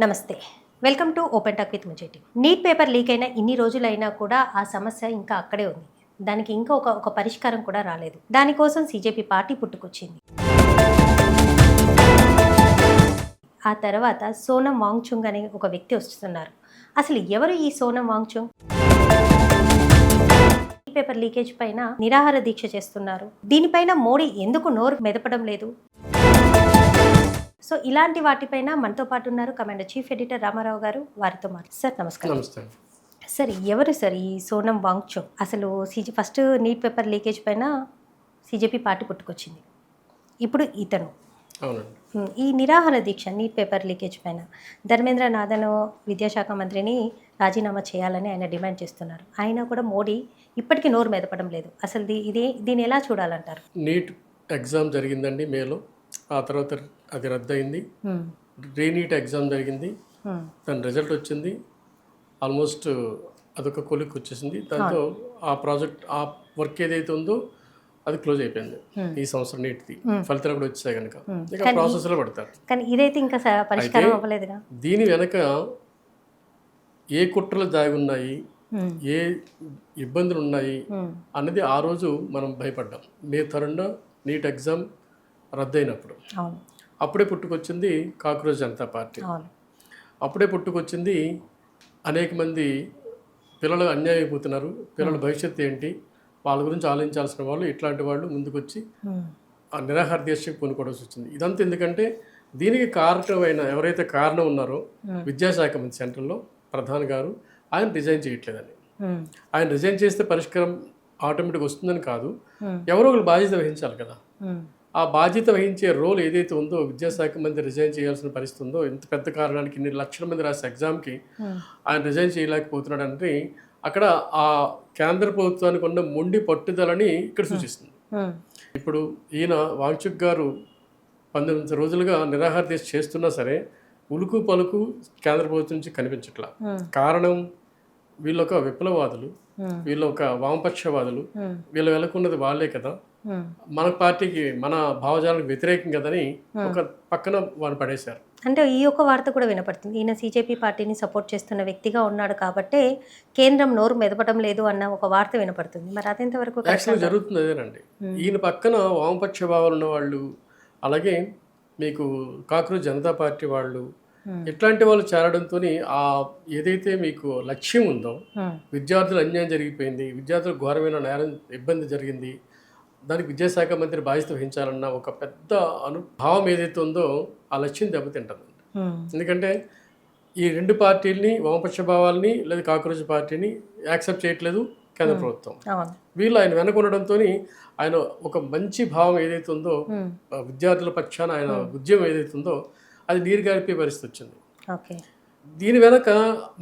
నమస్తే. Welcome to open talk with ముజేటి. NEET paper leak అయిన ఇన్ని రోజులైనా కూడా ఆ సమస్య ఇంకా అక్కడే ఉంది. దానికి ఇంకా ఒక పరిష్కారం కూడా రాలేదు. దానికోసం సీజేపీ పార్టీ పుట్టుకొచ్చింది. ఆ తర్వాత సోనం వాంగ్చుక్ అనే ఒక వ్యక్తి వస్తున్నారు. అసలు ఎవరు ఈ సోనం వాంగ్చుక్? పేపర్ లీకేజ్ పైన నిరాహార దీక్ష చేస్తున్నారు. దీనిపైన మోడీ ఎందుకు నోరు మెదపడం లేదు? సో ఇలాంటి వాటిపైన మనతో పాటు ఉన్నారు కమాండర్ చీఫ్ ఎడిటర్ రామారావు గారు. వారితో సార్ నమస్కారం. నమస్తే సార్, ఎవరు సార్ ఈ సోనం వాంగ్చుక్? అసలు ఫస్ట్ నీట్ పేపర్ లీకేజ్ పైన సీజేపీ పార్టీ పుట్టుకొచ్చింది. ఇప్పుడు ఇతను ఈ నిరాహార దీక్ష నీట్ పేపర్ లీకేజ్ పైన ధర్మేంద్ర నాథన్ విద్యాశాఖ మంత్రిని రాజీనామా చేయాలని ఆయన డిమాండ్ చేస్తున్నారు. అయినా కూడా మోడీ ఇప్పటికీ నోరు మెదపడం లేదు. అసలు దీన్ని ఎలా చూడాలంటారు? నీట్ ఎగ్జామ్ జరిగిందండి మేలో, ఆ తర్వాత అది రద్దయింది. రీనీట్ ఎగ్జామ్ జరిగింది, దాని రిజల్ట్ వచ్చింది. ఆల్మోస్ట్ అదొక కొలిక్ వచ్చేసింది. దాంతో ఆ ప్రాజెక్ట్ ఆ వర్క్ ఏదైతే ఉందో అది క్లోజ్ అయిపోయింది. ఈ సంవత్సరం నీట్ది ఫలితాలు కూడా వచ్చాయి కనుక ఇక ప్రాసెస్లో పడతారు. కానీ ఇదైతే ఇంకా పరిష్కారం అవ్వలేదుగా. దీని వెనక ఏ కుట్రలు దాగి ఉన్నాయి, ఏ ఇబ్బందులు ఉన్నాయి అన్నది ఆ రోజు మనం భయపడ్డాం. మే 3 నీట్ ఎగ్జామ్ రద్దయినప్పుడు అప్పుడే పుట్టుకొచ్చింది కాక్రోచ్ జనతా పార్టీ. అప్పుడే పుట్టుకొచ్చింది అనేక మంది పిల్లలు అన్యాయం అయిపోతున్నారు, పిల్లల భవిష్యత్తు ఏంటి, వాళ్ళ గురించి ఆలోచించాల్సిన వాళ్ళు ఇట్లాంటి వాళ్ళు ముందుకొచ్చి ఆ నిరాహార దీక్షకు పూనుకోవాల్సి వచ్చింది. ఇదంతా ఎందుకంటే దీనికి కారణమైన ఎవరైతే కారణం ఉన్నారో విద్యాశాఖ మంత్రి సెంట్రల్లో ప్రధాని గారు, ఆయన రిజైన్ చేయట్లేదని. ఆయన రిజైన్ చేస్తే పరిష్కారం ఆటోమేటిక్ వస్తుందని కాదు, ఎవరో ఒకరు బాధ్యత వహించాలి కదా. ఆ బాధ్యత వహించే రోల్ ఏదైతే ఉందో, విద్యాశాఖ మంత్రి రిజైన్ చేయాల్సిన పరిస్థితి ఉందో, ఇంత పెద్ద కారణానికి ఇన్ని లక్షల మంది రాసే ఎగ్జామ్కి ఆయన రిజైన్ చేయలేకపోతున్నాడు అంటే అక్కడ ఆ కేంద్ర ప్రభుత్వానికి ఉన్న మొండి పట్టుదలని ఇక్కడ సూచిస్తుంది. ఇప్పుడు ఈయన వాంగ్చుక్ గారు 19 రోజులుగా నిరాహార దీక్ష చేస్తున్నా సరే ఉలుకు పలుకు కేంద్ర ప్రభుత్వం నుంచి కనిపించట్లా. కారణం వీళ్ళొక విప్లవవాదులు, వీళ్ళొక వామపక్షవాదులు, వీళ్ళు వెళ్లకున్నది వాళ్ళే కదా, మన పార్టీకి మన భావజాలకు వ్యతిరేకం కదని ఒక పక్కన వాళ్ళు పడేశారు. అంటే ఈ యొక్క వార్త కూడా వినపడుతుంది. ఈయన సీజేపీ పార్టీని సపోర్ట్ చేస్తున్న వ్యక్తిగా ఉన్నాడు కాబట్టి కేంద్రం నోరు మెదపడం లేదు అన్న ఒక వార్త వినపడుతుంది. మరి అదెంతవరకు యాక్చువల్గా జరుగుతుంది అదేనండి. ఈయన పక్కన వామపక్ష భావాలు ఉన్న వాళ్ళు, అలాగే మీకు కాక్రోచ్ జనతా పార్టీ వాళ్ళు, ఇట్లాంటి వాళ్ళు చేరడంతో ఆ ఏదైతే మీకు లక్ష్యం ఉందో, విద్యార్థులు అన్యాయం జరిగిపోయింది, విద్యార్థులకు ఘోరమైన నేరం ఇబ్బంది జరిగింది, దానికి విద్యాశాఖ మంత్రి బాధ్యత వహించాలన్న ఒక పెద్ద భావం ఏదైతే ఉందో ఆ లక్ష్యం దెబ్బతింటుంది. ఎందుకంటే ఈ రెండు పార్టీలని, వామపక్ష భావాలని లేదా కాక్రోచ్ పార్టీని యాక్సెప్ట్ చేయట్లేదు కేంద్ర ప్రభుత్వం. వీళ్ళు ఆయన వెనక ఉండడంతో ఆయన ఒక మంచి భావం ఏదైతే ఉందో, విద్యార్థుల పక్షాన ఆయన ఉద్యమం ఏదైతే ఉందో అది నీరు గారిపోయే పరిస్థితి వచ్చింది. దీని వెనక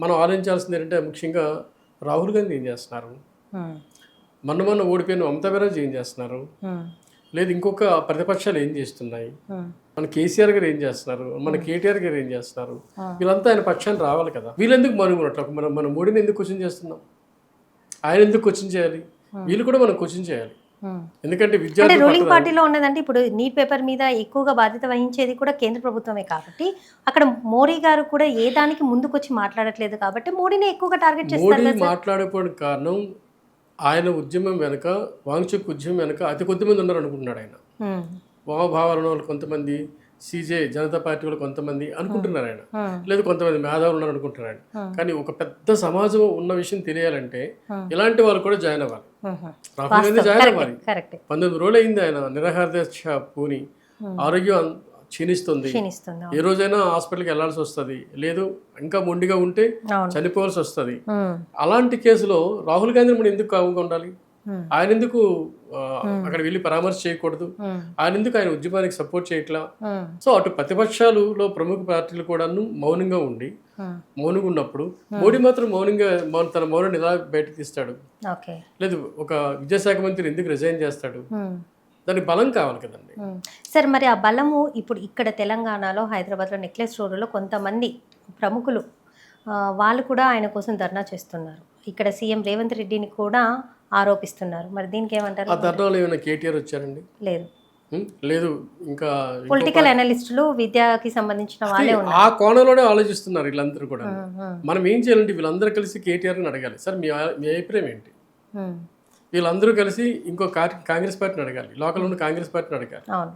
మనం ఆలోచించాల్సింది ఏంటంటే, ముఖ్యంగా రాహుల్ గాంధీ ఏం చేస్తున్నారు, మొన్న ఓడిపోయిన మమతా బెనర్జీ ఏం చేస్తున్నారు, లేదు ఇంకొక ప్రతిపక్షాలు ఏం చేస్తున్నాయి, మన కేసీఆర్ గారు ఏం చేస్తున్నారు, మన కేటీఆర్ గారు ఏం చేస్తున్నారు, వీళ్ళంతా ఆయన పక్షాన్ని రావాలి కదా. వీళ్ళెందుకు మరుగున్నట్లు మన మోడీని ఎందుకు క్వశ్చన్ చేస్తున్నాం, ఆయన ఎందుకు క్వశ్చన్ చేయాలి, వీళ్ళు కూడా మనం క్వశ్చన్ చేయాలి. ఎందుకంటే విద్యార్థి రూలింగ్ పార్టీలో ఉన్నదంటే ఇప్పుడు నీట్ పేపర్ మీద ఎక్కువగా బాధ్యత వహించేది కూడా కేంద్ర ప్రభుత్వమే కాబట్టి అక్కడ మోడీ గారు కూడా ఏ దానికి ముందుకొచ్చి మాట్లాడట్లేదు కాబట్టి మోడీని ఎక్కువగా టార్గెట్ చేస్తారు. మోడీ మాట్లాడకపోవడానికి కారణం ఆయన ఉద్యమం వెనక, వాంగ్చుక్ ఉద్యమం వెనక అతి కొద్ది మంది ఉన్నారు అనుకుంటున్నాడు ఆయన. వామభావాలు వాళ్ళు కొంతమంది, సీజే జనతా పార్టీ వాళ్ళు కొంతమంది అనుకుంటున్నారు ఆయన, లేదు కొంతమంది మేధావులు ఉన్నారు అనుకుంటున్నాడు. కానీ ఒక పెద్ద సమాజం ఉన్న విషయం తెలియాలంటే ఇలాంటి వాళ్ళు కూడా జాయిన్ అవ్వాలి. రాహుల్ గాంధీ జాయిన్ అవ్వాలి. 19 రోజులు అయింది ఆయన నిరాహార దీక్ష పూని. ఆరోగ్యం క్షీణిస్తుంది, ఏ రోజైనా హాస్పిటల్కి వెళ్లాల్సి వస్తుంది, లేదు ఇంకా మొండిగా ఉంటే చనిపోవాల్సి వస్తుంది. అలాంటి కేసులో రాహుల్ గాంధీని మనం ఎందుకు కావుగా ఉండాలి, ఆయన ఎందుకు అక్కడ వెళ్ళి పరామర్శ చేయకూడదు, ఆయన ఎందుకు ఆయన ఉద్యమానికి సపోర్ట్ చేయట్లా. సో అటు ప్రతిపక్షాలలో ప్రముఖ పార్టీలు కూడా మౌనంగా ఉన్నప్పుడు మోడీ మాత్రం తన మౌనాన్ని ఎలా బయటకు తీస్తాడు, లేదు ఒక విద్యాశాఖ మంత్రి ఎందుకు రిజైన్ చేస్తాడు, దానికి బలం కావాలి కదండి. సార్, మరి ఆ బలము ఇప్పుడు ఇక్కడ తెలంగాణలో, హైదరాబాద్లో, నెక్లెస్ రోడ్లో కొంతమంది ప్రముఖులు వాళ్ళు కూడా ఆయన కోసం ధర్నా చేస్తున్నారు. ఇక్కడ సీఎం రేవంత్ రెడ్డిని కూడా ఆరోపిస్తున్నారు. మరి దీనికి ఏమంటారు? ఆ ధర్నాలో ఏమైనా కేటీఆర్ వచ్చారండి? లేదు. లేదు ఇంకా పొలిటికల్ అనలిస్టులు విద్యకి సంబంధించిన వాళ్ళే ఉన్నారు. ఆ కోణంలోనే ఆలోచిస్తున్నారు వీళ్ళందరూ కూడా. ఉమ్, మనం ఏం చేయాలంటే వీళ్ళందరూ కలిసి కేటీఆర్ని అడగాలి, సార్ మీ అభిప్రాయం ఏంటి? ఉమ్, వీళ్ళందరూ కలిసి ఇంకో కాంగ్రెస్ పార్టీని అడగాలి, లోకల్ ఉన్న కాంగ్రెస్ పార్టీని అడగాలి, అవును.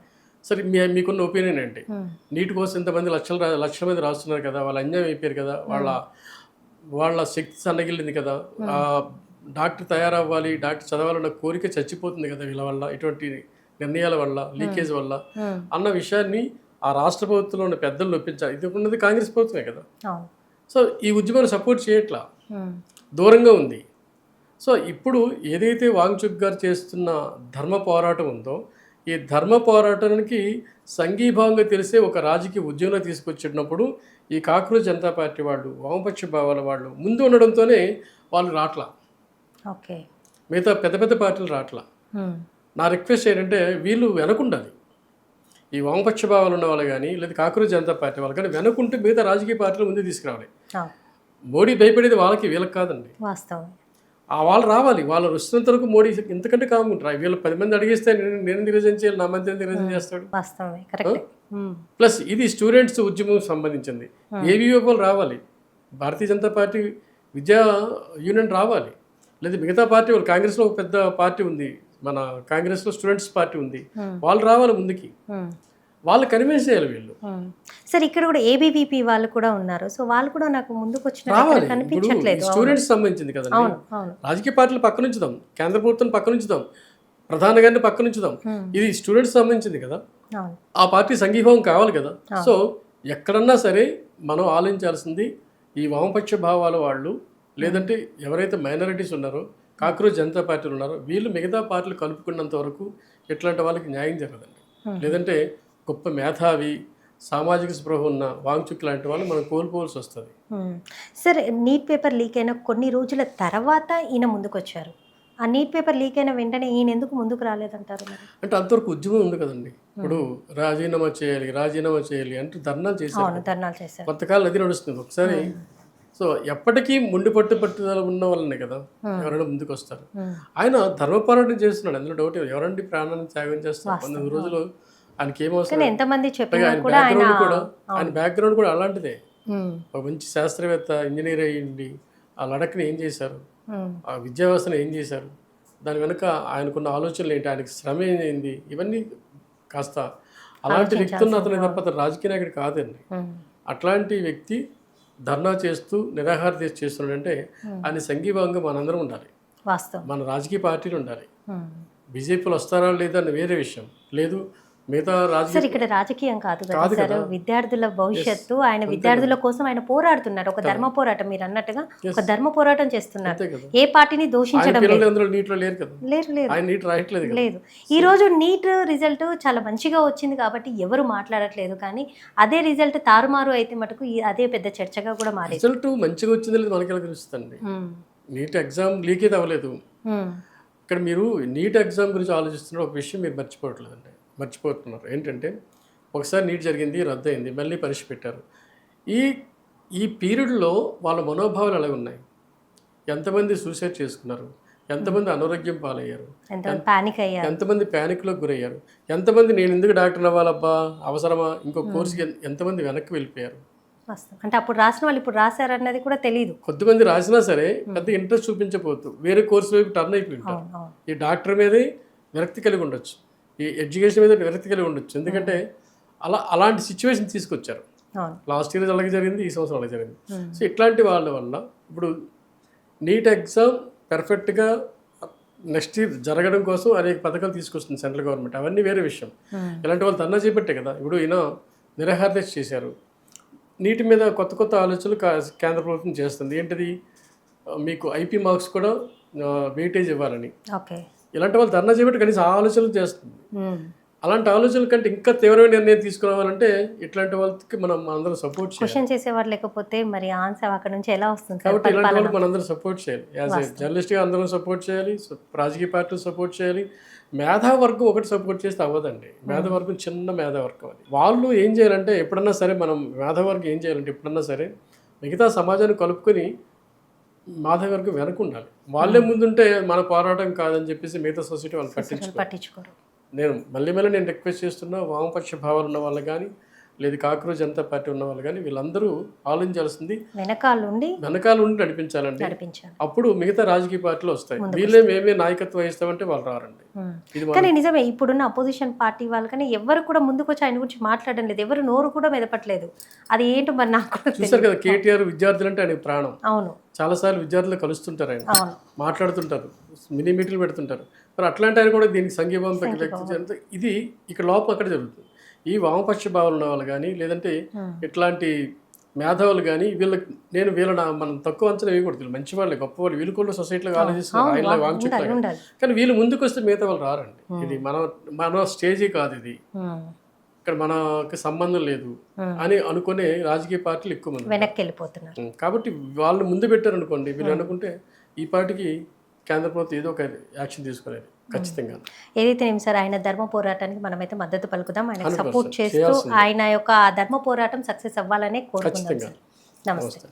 సరే మీకున్న ఒపీనియన్ ఏంటి? ఉమ్, నీటి కోసం ఇంతమంది లక్షల మంది రాస్తున్నారు కదా, వాళ్ళు అన్యాయం అయిపోయారు కదా, వాళ్ళ శక్తి సన్నగిల్లింది కదా, ఆ డాక్టర్ తయారవ్వాలి, డాక్టర్ చదవాలన్న కోరిక చచ్చిపోతుంది కదా వీళ్ళ వల్ల, ఇటువంటి నిర్ణయాల వల్ల, లీకేజ్ వల్ల ఉమ్, అన్న విషయాన్ని ఆ రాష్ట్ర ప్రభుత్వంలో ఉన్న పెద్దలు నొప్పించాలి. ఇది ఉన్నది కాంగ్రెస్ ప్రభుత్వమే కదా. అవును. సో ఈ ఉద్యమాన్ని సపోర్ట్ చేయట్లా, ఉమ్, దూరంగా ఉంది. సో ఇప్పుడు ఏదైతే వాంగ్చుక్ గారు చేస్తున్న ధర్మ పోరాటం ఉందో, ఈ ధర్మ పోరాటానికి సంఘీభావంగా తెలిసే ఒక రాజకీయ ఉద్యమంలో తీసుకొచ్చినప్పుడు ఈ కాక్రోచ్ జనతా పార్టీ వాళ్ళు, వామపక్ష భావాల వాళ్ళు ముందు ఉండడంతోనే వాళ్ళు రాట్లా, ఓకే. మిగతా పెద్ద పెద్ద పార్టీలు రాట్లా. ఉమ్, నా రిక్వెస్ట్ ఏంటంటే వీళ్ళు వెనకుండాలి, ఈ వామపక్ష భావాలు ఉన్న వాళ్ళు కానీ లేదా కాక్రోచ్ జనతా పార్టీ వాళ్ళు కానీ వెనకుంటే మిగతా రాజకీయ పార్టీలు ముందు తీసుకురావాలి. అవును. మోడీ భయపడేది వాళ్ళకి, వీళ్ళకి కాదండి. వాస్తవం. వాళ్ళు రావాలి, వాళ్ళు వస్తున్నంత వరకు మోడీ ఇంతకంటే కాముంటారు. వీళ్ళు 10 మంది అడిగేస్తే నేను రిజైన్ చేయాలి, నా మంత్రి రిజైన్ చేస్తాడు. వాస్తవమే, కరెక్ట్. ప్లస్ ఇది స్టూడెంట్స్ ఉద్యమం సంబంధించింది. ఏబీవీపీలు రావాలి, భారతీయ జనతా పార్టీ విద్యా యూనియన్ రావాలి, లేదా మిగతా పార్టీ వాళ్ళు, కాంగ్రెస్లో ఒక పెద్ద పార్టీ ఉంది, మన కాంగ్రెస్లో స్టూడెంట్స్ పార్టీ ఉంది, వాళ్ళు రావాలి ముందుకి, వాళ్ళు కన్విన్స్ చేయాలి వీళ్ళు. సార్ ఇక్కడ కూడా ఏబీవీపీ వాళ్ళు కూడా ఉన్నారు, సో వాళ్ళు కూడా నాకు ముందుకు వచ్చిన రావాలి. కనిపించట్లేదు. స్టూడెంట్స్ సంబంధించింది కదండి. అవును, అవును. రాజకీయ పార్టీలు పక్కన ఉంచుదాం, కేంద్ర ప్రభుత్వం పక్కన ఉంచుదాం, ప్రధాని పక్కన ఉంచుదాం, ఇది స్టూడెంట్స్ సంబంధించింది కదా. అవును. ఆ పార్టీ సంఘీభావం కావాలి కదా. సో ఎక్కడన్నా సరే మనం ఆలోచించాల్సింది ఈ వామపక్ష భావాల వాళ్ళు, లేదంటే ఎవరైతే మైనారిటీస్ ఉన్నారో, కాక్రోచ్ జనతా పార్టీలు ఉన్నారో, వీళ్ళు మిగతా పార్టీలు కలుపుకున్నంత వరకు ఇట్లాంటి వాళ్ళకి న్యాయం జరగదండి. లేదంటే గొప్ప మేధావి, సామాజిక స్పృహ ఉన్న వాంగ్చుక్ లాంటి వాళ్ళు మనం కోల్పోవాల్సి వస్తుంది. సార్ నీట్ పేపర్ లీక్ అయిన కొన్ని రోజుల తర్వాత ఈయన ముందుకు వచ్చారు. ఆ నీట్ పేపర్ లీక్ అయిన వెంటనే ఈయన ఎందుకు ముందుకు రాలేదంటారు? మరి అంటే అంతవరకు ఉద్యమం ఉంది కదండి. ఇప్పుడు రాజీనామా చేయాలి అంటే ధర్నాలు చేశారు. కొంతకాలం అది నడుస్తుంది. ఒకసారి సో ఎప్పటికీ మొండి పట్టుదల ఉన్న వాళ్ళనే కదా ఎవరైనా ముందుకు వస్తారు. ఆయన ధర్మ పోరాటం చేస్తున్నాడు, అందులో డౌట్. ఎవరండి ప్రాణాన్ని త్యాగం చేస్తారు 19 రోజులు? ఆయనకి ఏమవుతుంది? ఎంతమంది ఆయన బ్యాక్గ్రౌండ్ కూడా అలాంటిదే. ఒక మంచి శాస్త్రవేత్త, ఇంజనీర్ అయ్యింది. ఆ లడఖ్ని ఏం చేశారు, ఆ విద్యా వ్యవస్థను ఏం చేశారు, దాని వెనుక ఆయనకున్న ఆలోచనలు ఏంటి, ఆయనకి శ్రమ ఏంది, ఇవన్నీ కాస్త అలాంటి వ్యక్తి ఉన్న అతను తప్ప అతను రాజకీయ నాయకుడు కాదండి. అట్లాంటి వ్యక్తి ధర్నా చేస్తూ నిరాహార దీక్ష చేస్తున్నాడంటే ఆయన సంఘీభావంగా మనందరం ఉండాలి, మన రాజకీయ పార్టీలు ఉండాలి. బీజేపీలు వస్తారా లేదా అని వేరే విషయం లేదు. మిగతా సార్ ఇక్కడ రాజకీయం కాదు కదా, విద్యార్థుల భవిష్యత్తు, ఆయన విద్యార్థుల కోసం ఆయన పోరాడుతున్నారు. ఒక ధర్మ పోరాటం, మీరు అన్నట్టుగా ఒక ధర్మ పోరాటం చేస్తున్నారు. ఏ పార్టీని దూషించడం లేదు. ఈ రోజు నీట్ రిజల్ట్ చాలా మంచిగా వచ్చింది కాబట్టి ఎవరు మాట్లాడట్లేదు, కానీ అదే రిజల్ట్ తారుమారు అయితే మటుకు అదే పెద్ద చర్చగా కూడా మారింది. రిజల్ట్ మంచిగా వచ్చింది లేదు మనకి ఎలా తెలుస్తుంది? నీట్ ఎగ్జామ్ లీక్ అయితే అవ్వలేదు. ఇక్కడ మీరు నీట్ ఎగ్జామ్ గురించి ఆలోచిస్తున్న ఒక విషయం మీరు మర్చిపోతున్నారు. ఏంటంటే ఒకసారి నీట్ జరిగింది, రద్దు అయింది, మళ్ళీ పరీక్ష పెట్టారు. ఈ పీరియడ్లో వాళ్ళ మనోభావాలు ఎలా ఉన్నాయి? ఎంతమంది సూసైడ్ చేసుకున్నారు, ఎంతమంది అనారోగ్యం పాలయ్యారు, ఎంతమంది ప్యానిక్లోకి గురయ్యారు, ఎంతమంది నేను ఎందుకు డాక్టర్ అవ్వాలబ్బా అవసరమా ఇంకో కోర్సుకి ఎంతమంది వెనక్కి వెళ్ళిపోయారు. అంటే అప్పుడు రాసిన వాళ్ళు ఇప్పుడు రాశారన్నది కూడా తెలియదు. కొద్దిమంది రాసినా సరే పెద్ద ఇంట్రెస్ట్ చూపించకపోతు వేరే కోర్సు వైపు టర్న్ అయిపోయి ఉంటారు. ఈ డాక్టర్ మీదే విరక్తి కలిగి ఉండొచ్చు, ఈ ఎడ్యుకేషన్ మీద విరక్తి కలిగి ఉండొచ్చు. ఎందుకంటే అలాంటి సిచ్యువేషన్ తీసుకొచ్చారు. లాస్ట్ ఇయర్ అలాగే జరిగింది, ఈ సంవత్సరం అలాగే జరిగింది. సో ఇట్లాంటి వాళ్ళ వల్ల ఇప్పుడు నీట్ ఎగ్జామ్ పర్ఫెక్ట్గా నెక్స్ట్ ఇయర్ జరగడం కోసం అనేక పథకాలు తీసుకొస్తుంది సెంట్రల్ గవర్నమెంట్, అవన్నీ వేరే విషయం. ఇలాంటి వాళ్ళు ధర్నా చేపట్టే కదా. ఇప్పుడు ఈయన నిరాహార దీక్ష చేశారు. నీటి మీద కొత్త ఆలోచనలు కేంద్ర ప్రభుత్వం చేస్తుంది. ఏంటిది, మీకు ఐపీ మార్క్స్ కూడా వెయిటేజ్ ఇవ్వాలని. ఇలాంటి వాళ్ళు ధర్నా చేపట్టి కనీసం ఆ ఆలోచనలు చేస్తుంది. అలాంటి ఆలోచనల కంటే ఇంకా తీవ్రమైన నిర్ణయం తీసుకురావాలంటే ఇట్లాంటి వాళ్ళకి మనం అందరం సపోర్ట్ చేయాలి. చేసేవారు లేకపోతే మరి ఆన్సర్ అక్కడ నుంచి ఎలా వస్తుంది? కాబట్టి ఇలాంటి వాళ్ళకి మనందరం సపోర్ట్ చేయాలి. యాజ్ ఏ జర్నలిస్ట్గా అందరం సపోర్ట్ చేయాలి, రాజకీయ పార్టీలు సపోర్ట్ చేయాలి. మేధావర్గం ఒకటి సపోర్ట్ చేస్తే అవ్వదండి. మేధావర్గం చిన్న మేధావర్గం అది. వాళ్ళు ఏం చేయాలంటే ఎప్పుడన్నా సరే మేధావర్గం ఏం చేయాలంటే ఎప్పుడన్నా సరే మిగతా సమాజాన్ని కలుపుకొని మేధావర్గం వెనక ఉండాలి. వాళ్ళే ముందుంటే మన పోరాటం కాదని చెప్పేసి మిగతా సొసైటీ వాళ్ళు పట్టించుకోరు. నేను మళ్ళీ నేను రిక్వెస్ట్ చేస్తున్నా, వామపక్ష భావాలు ఉన్న వాళ్ళు కానీ, లేదు కాక్రోచ్ జనతా పార్టీ ఉన్న వాళ్ళు కానీ, వీళ్ళందరూ ఆలోచించాల్సింది వెనకాల ఉండి నడిపించాలండి. అప్పుడు మిగతా రాజకీయ పార్టీలు వస్తాయి. వీళ్ళే మేమే నాయకత్వం వహిస్తామంటే వాళ్ళు రారండి. కానీ నిజమే, ఇప్పుడున్న అపోజిషన్ పార్టీ వాళ్ళు కానీ ఎవరు కూడా ముందుకు వచ్చి ఆయన గురించి మాట్లాడడం లేదు, ఎవరు నోరు కూడా మెదపట్లేదు. అది ఏంటో మరి నాకు చూస్తారు కదా, కేటీఆర్ విద్యార్థులు అంటే ఆయన ప్రాణం. అవును, చాలాసార్లు విద్యార్థులు కలుస్తుంటారు, ఆయన మాట్లాడుతుంటారు, మినీ మీటింగ్లు పెడుతుంటారు. మరి అట్లాంటి ఆయన కూడా దీనికి సంఘీభావం వ్యక్తం. ఇది ఇక్కడ లోపం అక్కడ జరుగుతుంది. ఈ వామపక్ష భావాలు ఉన్న వాళ్ళు కానీ, లేదంటే ఇట్లాంటి మేధావులు కానీ, వీళ్ళ మనం తక్కువ అంచనా వేయకూడదు. మంచి వాళ్ళు, గొప్ప వాళ్ళు, వీళ్ళు కూడా సొసైటీలో ఆలోచిస్తున్నారు. ఆయన వాంఛితులు కానీ వీళ్ళు ముందుకు వస్తే మిగతా వాళ్ళు రారండి. ఇది మన స్టేజీ కాదు, ఇది ఇక్కడ మనకి సంబంధం లేదు అని అనుకునే రాజకీయ పార్టీలు ఎక్కువ మంది వెనక్కి వెళ్ళిపోతున్నారు. కాబట్టి వాళ్ళు ముందు పెట్టారనుకోండి, వీళ్ళు అనుకుంటే ఈ పార్టీకి కేంద్ర ప్రభుత్వం ఏదో ఒక యాక్షన్ తీసుకోలేదు ఖచ్చితంగా. ఏదైతే సార్, ఆయన ధర్మ పోరాటానికి మనమైతే మద్దతు పలుకుదాం, ఆయన సపోర్ట్ చేస్తూ ఆయన యొక్క ధర్మ పోరాటం సక్సెస్ అవ్వాలనే కోరుకుందాం. నమస్తే.